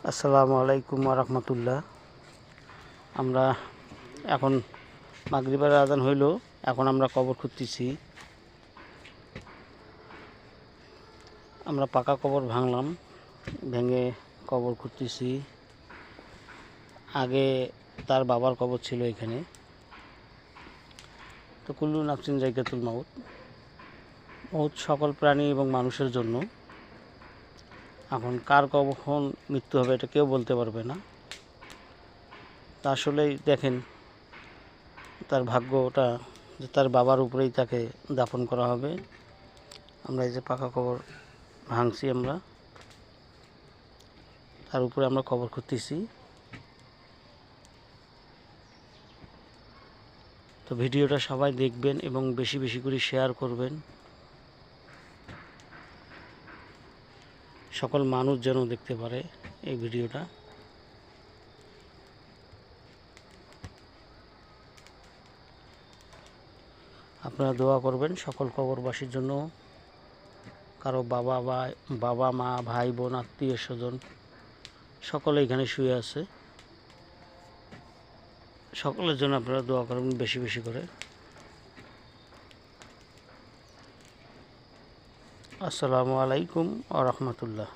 আসসালামু আলাইকুম ওয়া রাহমাতুল্লাহ। আমরা এখন মাগরিবের আজান হইল, এখন আমরা কবর খুঁড়তেছি। আমরা পাকা কবর ভাঙলাম, ভেঙে কবর খুঁড়তেছি। আগে তার বাবার কবর ছিল এখানে। তো কুল্লু নাফসিন যায়কাতুল মাউত, মৌত সকল প্রাণী এবং মানুষের জন্য। এখন কার কখন মৃত্যু হবে এটা কেউ বলতে পারবে না। তা আসলেই দেখেন তার ভাগ্যটা যে তার বাবার উপরেই তাকে দাফন করা হবে। আমরা এই যে পাকা কবর ভাঙছি, আমরা তার উপরে আমরা কবর খুঁড়তেছি। তো ভিডিওটা সবাই দেখবেন এবং বেশি বেশি করে শেয়ার করবেন, সকল মানুষ যেন দেখতে পারে এই ভিডিওটা। আপনারা দোয়া করবেন সকল কবরবাসীর জন্য। কারো বাবা মা ভাই বোন আত্মীয় স্বজন সকলে এখানে শুয়ে আছে, সকলের জন্য আপনারা দোয়া করবেন বেশি বেশি করে। আসসালামু আলাইকুম ওয়া রাহমাতুল্লাহ।